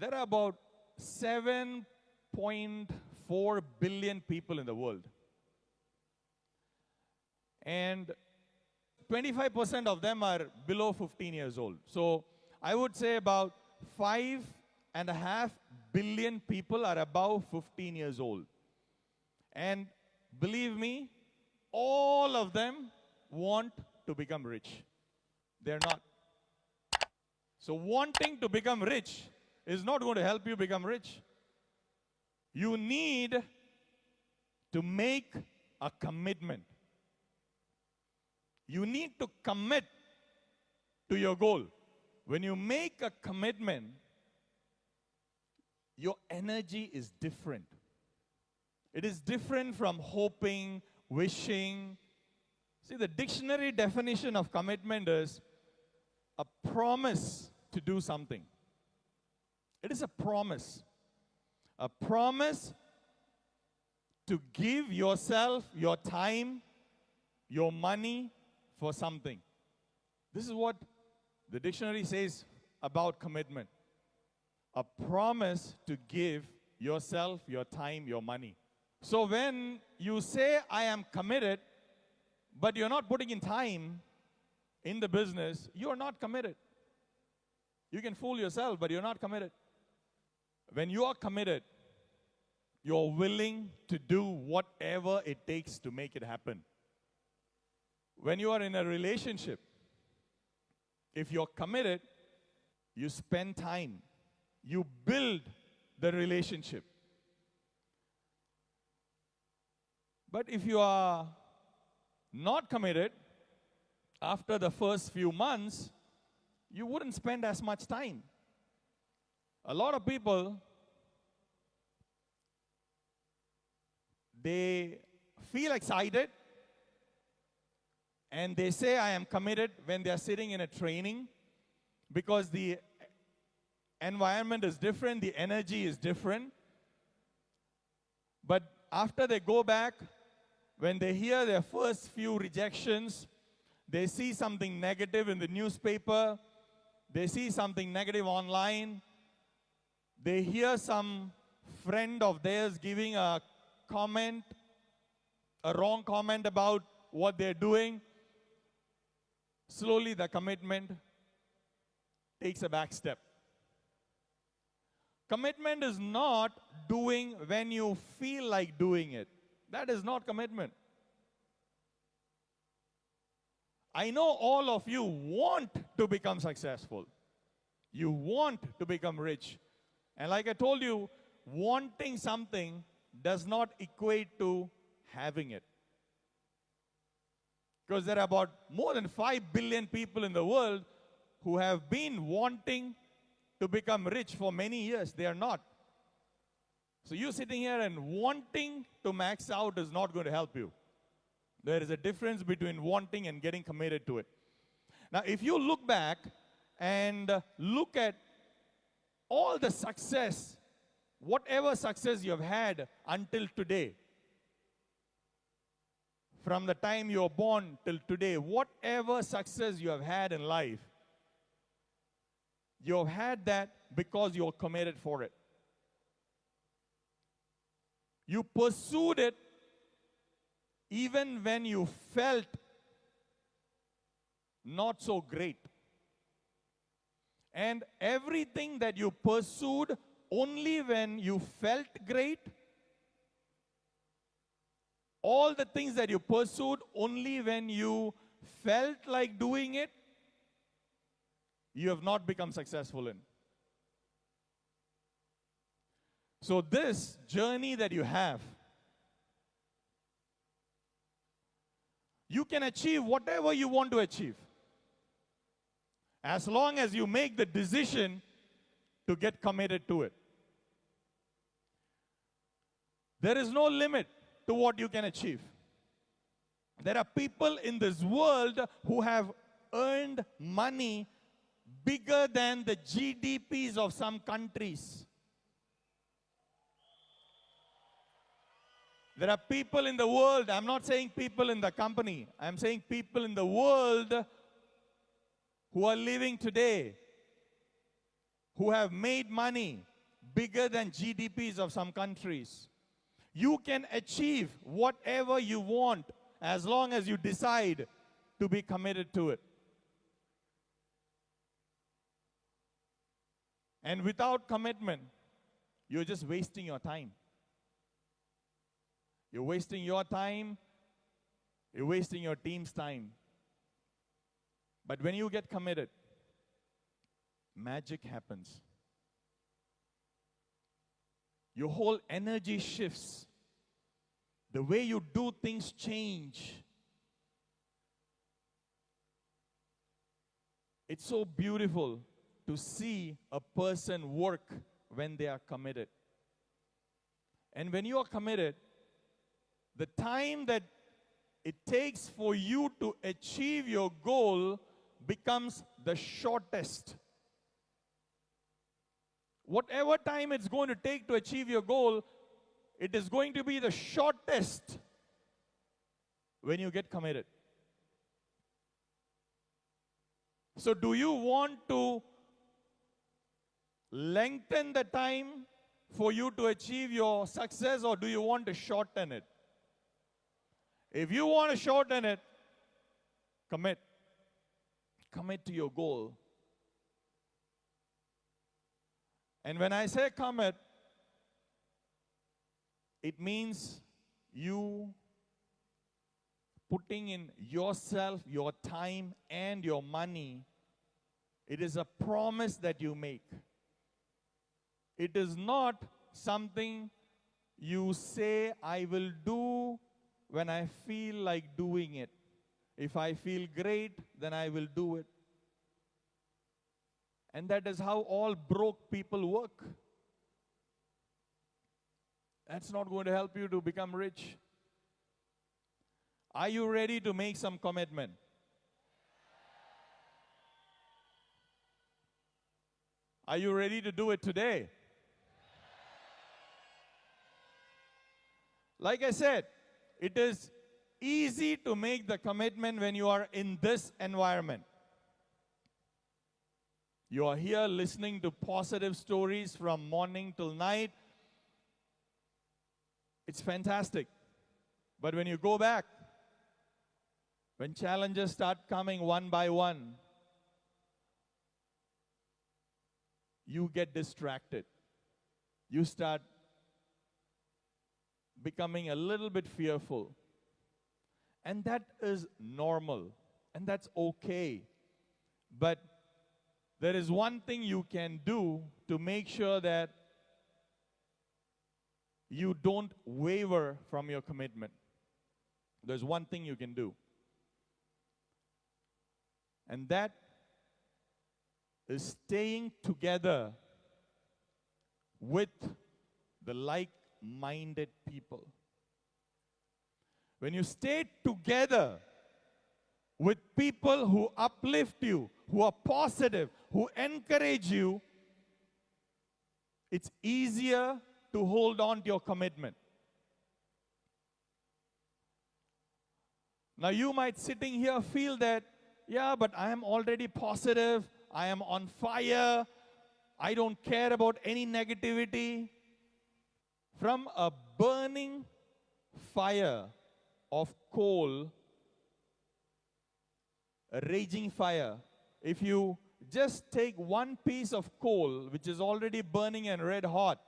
There are about 7.4 billion people in the world. And 25% of them are below 15 years old. So I would say about 5.5 billion people are above 15 years old. And believe me, all of them want to become rich. They're not. So wanting to become rich is not going to help you become rich. You need to make a commitment. You need to commit to your goal. When you make a commitment, your energy is different. It is different from hoping, wishing. See, the dictionary definition of commitment is a promise to do something. It is a promise. A promise to give yourself, your time, your money for something. This is what the dictionary says about commitment. A promise to give yourself, your time, your money. So when you say, I am committed, but you're not putting in time in the business, you're not committed. You can fool yourself, but you're not committed. When you are committed, you're willing to do whatever it takes to make it happen. When you are in a relationship, if you're committed, you spend time. You build the relationship. But if you are not committed, after the first few months, you wouldn't spend as much time. A lot of people, they feel excited and they say, I am committed when they are sitting in a training because the environment is different, the energy is different. But after they go back, when they hear their first few rejections, they see something negative in the newspaper, they see something negative online, they hear some friend of theirs giving a comment, a wrong comment about what they're doing, slowly the commitment takes a back step. Commitment is not doing when you feel like doing it. That is not commitment. I know all of you want to become successful. You want to become rich. And like I told you, wanting something does not equate to having it. Because there are about more than 5 billion people in the world who have been wanting to become rich for many years. They are not. So you sitting here and wanting to max out is not going to help you. There is a difference between wanting and getting committed to it. Now, if you look back and look at all the success, whatever success you have had until today, from the time you were born till today, whatever success you have had in life, you have had that because you were committed for it. You pursued it even when you felt not so great. And everything that you pursued only when you felt great, all the things that you pursued only when you felt like doing it, you have not become successful in. So this journey that you have, you can achieve whatever you want to achieve, as long as you make the decision to get committed to it. There is no limit to what you can achieve. There are people in this world who have earned money bigger than the GDPs of some countries. There are people in the world, I'm not saying people in the company, I'm saying people in the world who are living today, who have made money bigger than GDPs of some countries. You can achieve whatever you want as long as you decide to be committed to it. And without commitment, you're just wasting your time. You're wasting your time. You're wasting your team's time. But when you get committed, magic happens. Your whole energy shifts. The way you do things change. It's so beautiful to see a person work when they are committed. And when you are committed, the time that it takes for you to achieve your goal becomes the shortest. Whatever time it's going to take to achieve your goal, it is going to be the shortest when you get committed. So do you want to lengthen the time for you to achieve your success, or do you want to shorten it? If you want to shorten it, commit. Commit to your goal. And when I say commit, it means you putting in yourself, your time, and your money. It is a promise that you make. It is not something you say, I will do when I feel like doing it. If I feel great, then I will do it. And that is how all broke people work. That's not going to help you to become rich. Are you ready to make some commitment? Are you ready to do it today? Like I said, it is easy to make the commitment when you are in this environment. You are here listening to positive stories from morning till night. It's fantastic. But when you go back, when challenges start coming one by one, you get distracted. You start becoming a little bit fearful. And that is normal. And that's okay. But there is one thing you can do to make sure that you don't waver from your commitment. There's one thing you can do. And that is staying together with the like-minded people. When you stay together with people who uplift you, who are positive, who encourage you, it's easier to hold on to your commitment. Now you might sitting here feel that, yeah, but I am already positive, I am on fire, I don't care about any negativity. From a burning fire of coal, a raging fire, if you just take one piece of coal, which is already burning and red hot,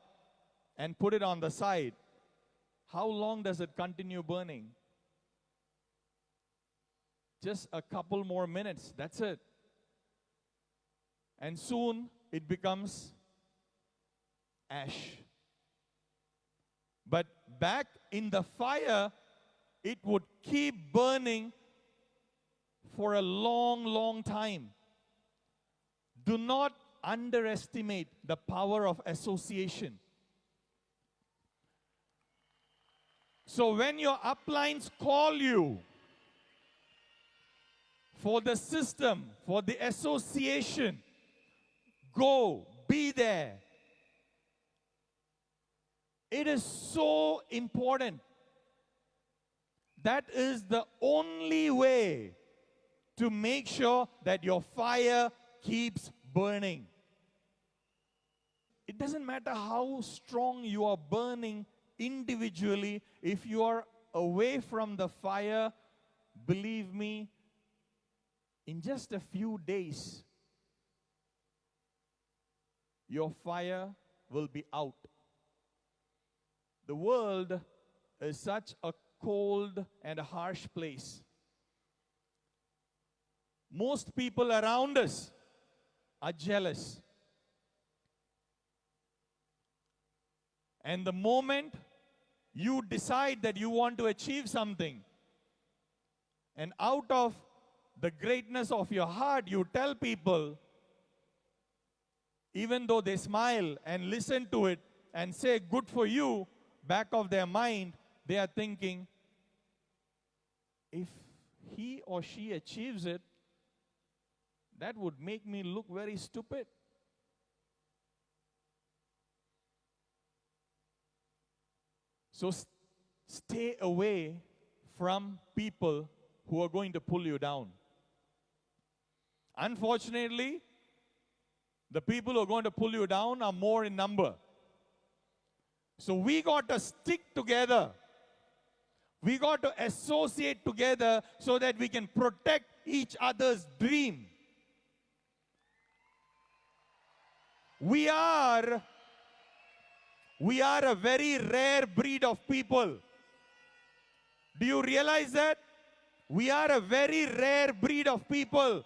and put it on the side, how long does it continue burning? Just a couple more minutes, that's it. And soon it becomes ash. But back in the fire, it would keep burning for a long, long time. Do not underestimate the power of association. So when your uplines call you for the system, for the association, go, be there. It is so important. That is the only way to make sure that your fire keeps burning. it doesn't matter how strong you are burning individually, if you are away from the fire, believe me, in just a few days, your fire will be out. The world is such a cold and harsh place. Most people around us are jealous. And the moment you decide that you want to achieve something, and out of the greatness of your heart, you tell people, even though they smile and listen to it and say, good for you, back of their mind, they are thinking, if he or she achieves it, that would make me look very stupid. So stay away from people who are going to pull you down. Unfortunately, the people who are going to pull you down are more in number. So we got to stick together. We got to associate together so that we can protect each other's dream. We are a very rare breed of people. Do you realize that? We are a very rare breed of people.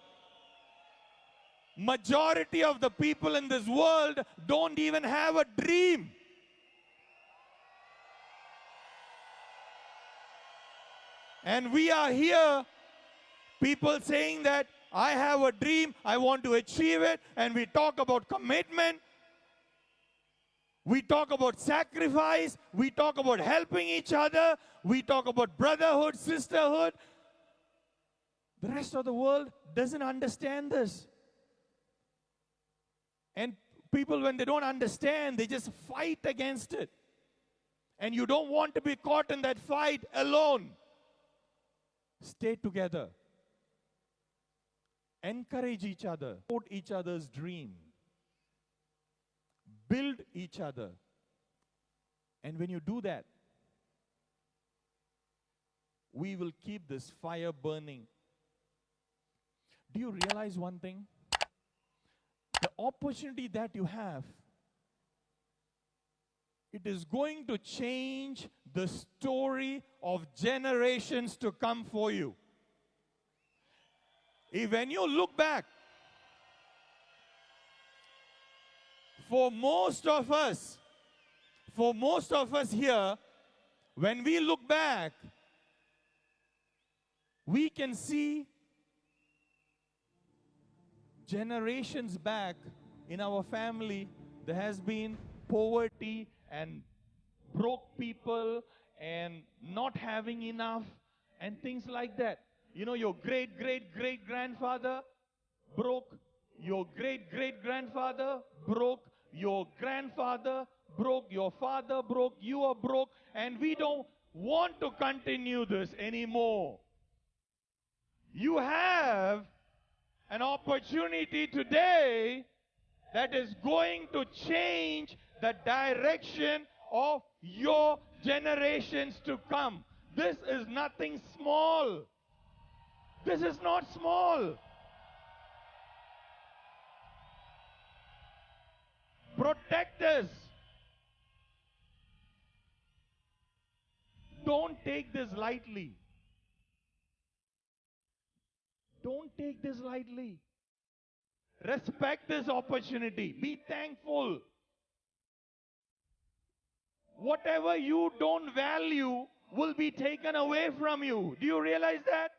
Majority of the people in this world don't even have a dream. And we are here, people saying that I have a dream, I want to achieve it, and we talk about commitment, we talk about sacrifice, we talk about helping each other, we talk about brotherhood, sisterhood. The rest of the world doesn't understand this. And people, when they don't understand, they just fight against it. And you don't want to be caught in that fight alone. Stay together. Encourage each other. Support each other's dream. Build each other. And when you do that, we will keep this fire burning. Do you realize one thing? The opportunity that you have, it is going to change the story of generations to come for you. When you look back, for most of us here, when we look back, we can see generations back in our family, there has been poverty and broke people and not having enough and things like that. You know, your great-great-great-grandfather broke, your great-great-grandfather broke, your grandfather broke, your father broke, you are broke, and we don't want to continue this anymore. You have an opportunity today that is going to change the direction of your generations to come. This is nothing small. This is not small. Protect this. Don't take this lightly. Don't take this lightly. Respect this opportunity. Be thankful. Whatever you don't value will be taken away from you. Do you realize that?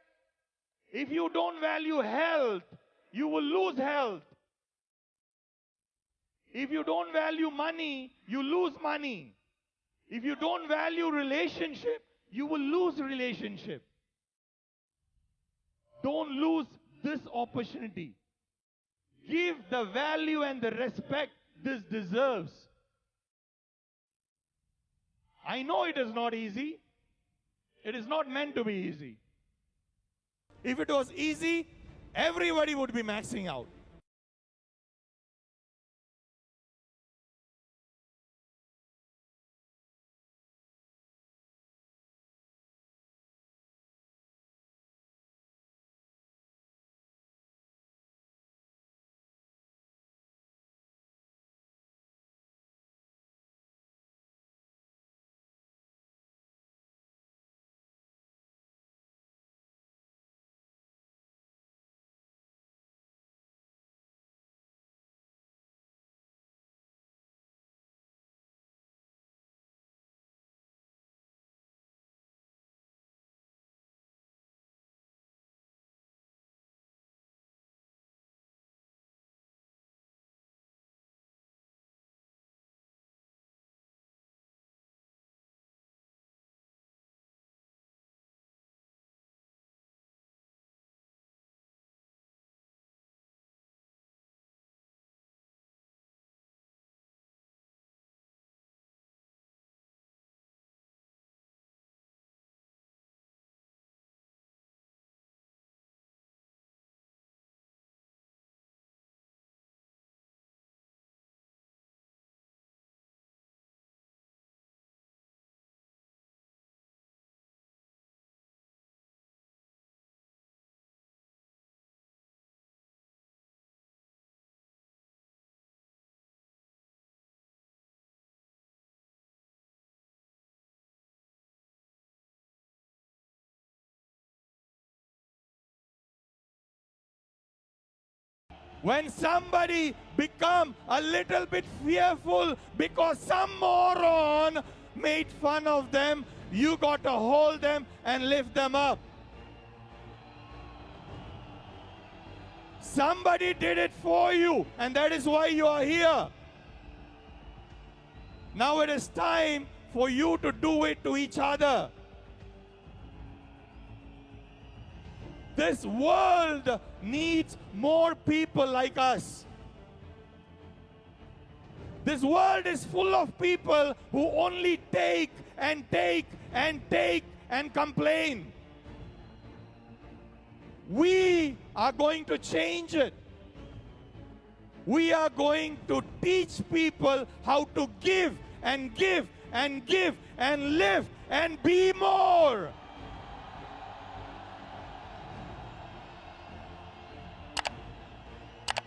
If you don't value health, you will lose health. If you don't value money, you lose money. If you don't value relationship, you will lose relationship. Don't lose this opportunity. Give the value and the respect this deserves. I know it is not easy. It is not meant to be easy. If it was easy, everybody would be maxing out. When somebody become a little bit fearful because some moron made fun of them, you got to hold them and lift them up. Somebody did it for you, and that is why you are here. Now it is time for you to do it to each other. This world needs more people like us. This world is full of people who only take and take and take and complain. We are going to change it. We are going to teach people how to give and give and give and live and be more.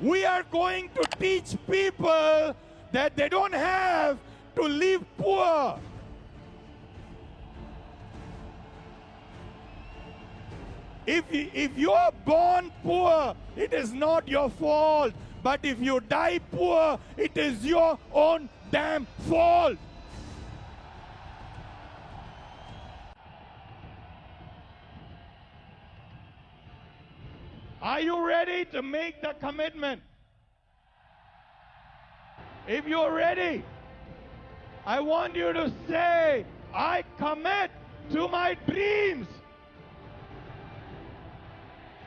We are going to teach people that they don't have to live poor. If you are born poor, it is not your fault. But if you die poor, it is your own damn fault. Are you ready to make the commitment? If you're ready, I want you to say, I commit to my dreams.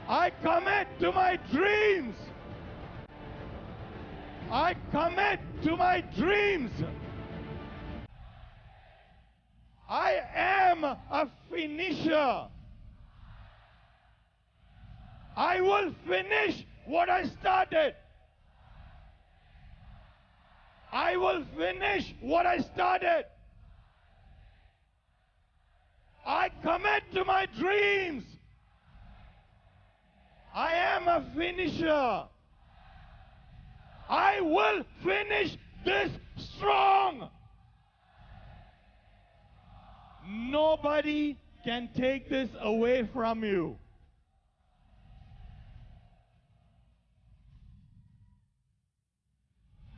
I commit to my dreams. I commit to my dreams. I am a finisher. I will finish what I started. I will finish what I started. I commit to my dreams. I am a finisher. I will finish this strong. Nobody can take this away from you.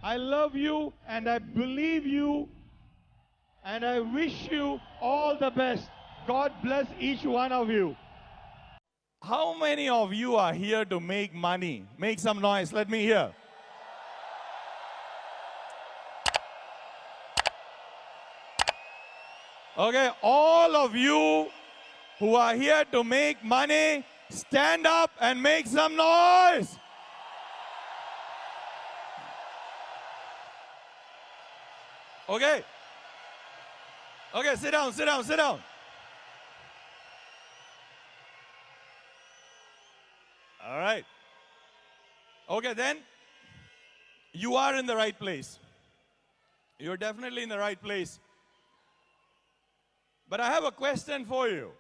I love you and I believe you and I wish you all the best. God bless each one of you. How many of you are here to make money? Make some noise. Let me hear. Okay, all of you who are here to make money, stand up and make some noise. Okay. Okay, sit down, sit down, sit down. All right. Okay, then you are in the right place. You're definitely in the right place. But I have a question for you.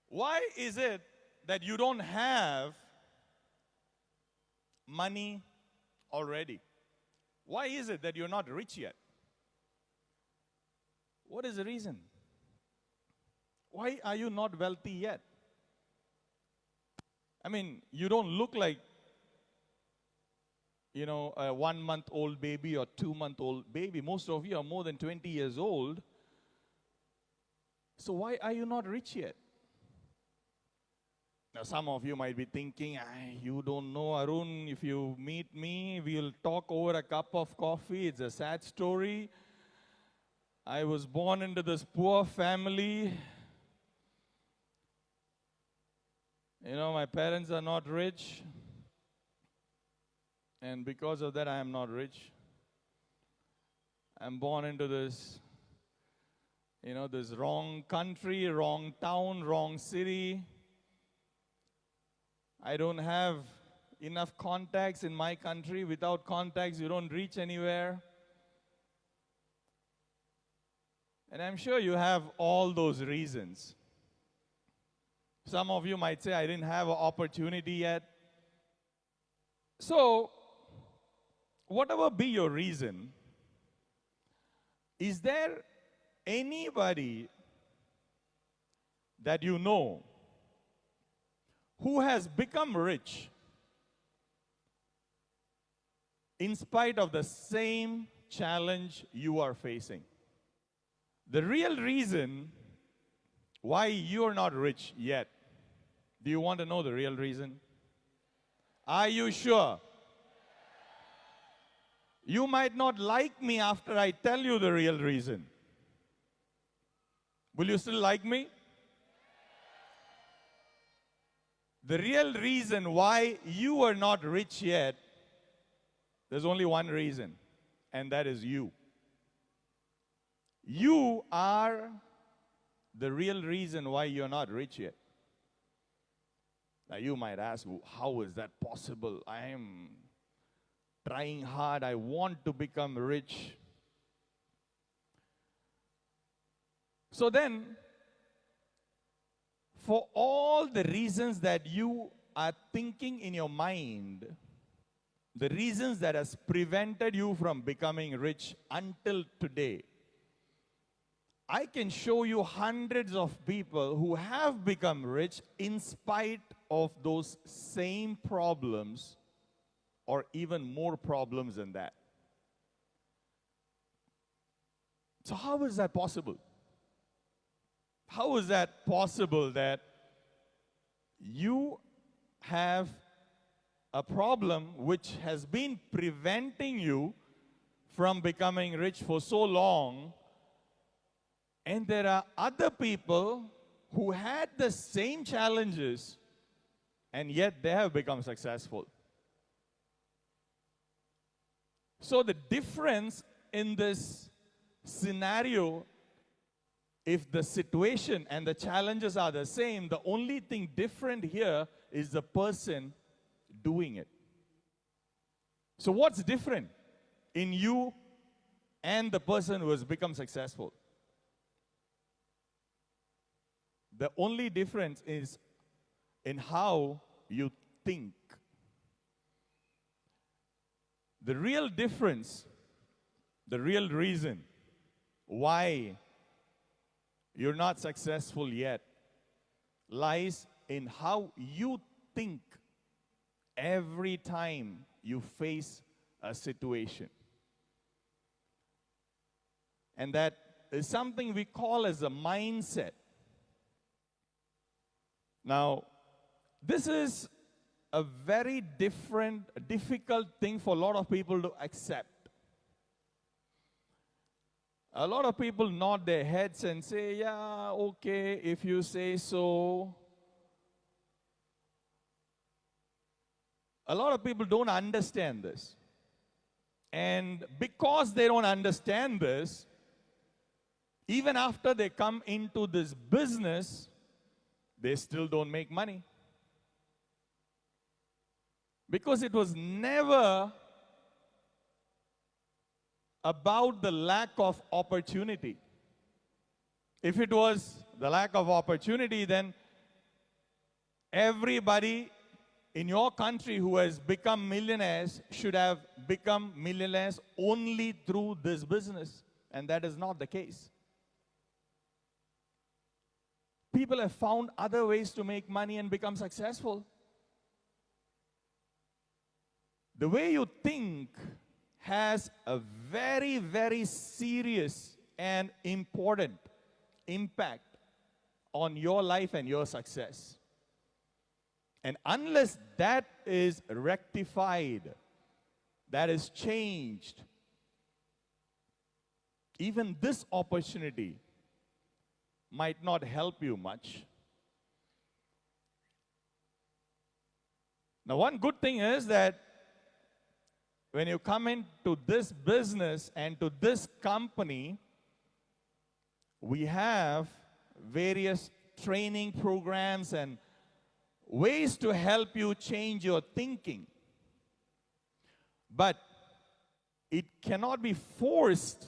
Why is it that you don't have money already? Why is it that you're not rich yet? What is the reason? Why are you not wealthy yet? I mean, you don't look like, you know, a 1-month-old baby or 2-month-old baby. Most of you are more than 20 years old. So why are you not rich yet? Now, some of you might be thinking, you don't know, Arun, if you meet me, we'll talk over a cup of coffee. It's a sad story. I was born into this poor family. You know, my parents are not rich. And because of that, I am not rich. I'm born into this, you know, this wrong country, wrong town, wrong city. I don't have enough contacts in my country. Without contacts, you don't reach anywhere. And I'm sure you have all those reasons. Some of you might say, I didn't have an opportunity yet. So, whatever be your reason, is there anybody that you know who has become rich in spite of the same challenge you are facing. The real reason why you are not rich yet, do you want to know the real reason? Are you sure? You might not like me after I tell you the real reason. Will you still like me? The real reason why you are not rich yet, there's only one reason, and that is you. You are the real reason why you're not rich yet. Now you might ask, how is that possible? I am trying hard. I want to become rich. So then, for all the reasons that you are thinking in your mind, the reasons that has prevented you from becoming rich until today, I can show you hundreds of people who have become rich in spite of those same problems or even more problems than that. So how is that possible? How is that possible that you have a problem which has been preventing you from becoming rich for so long, and there are other people who had the same challenges and yet they have become successful? So the difference in this scenario, if the situation and the challenges are the same, the only thing different here is the person doing it. So what's different in you and the person who has become successful? The only difference is in how you think. The real difference, the real reason why you're not successful yet lies in how you think every time you face a situation. And that is something we call as a mindset. Now, this is a very difficult thing for a lot of people to accept. A lot of people nod their heads and say, yeah, okay, if you say so. A lot of people don't understand this. And because they don't understand this, even after they come into this business, they still don't make money. Because it was never about the lack of opportunity. If it was the lack of opportunity, then everybody in your country who has become millionaires should have become millionaires only through this business. And that is not the case. People have found other ways to make money and become successful. The way you think has a very, very serious and important impact on your life and your success. And unless that is rectified, that is changed, even this opportunity might not help you much. Now, one good thing is that when you come into this business and to this company, we have various training programs and ways to help you change your thinking. But it cannot be forced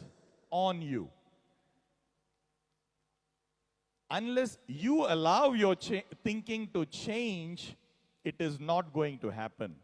on you. Unless you allow your thinking to change, it is not going to happen.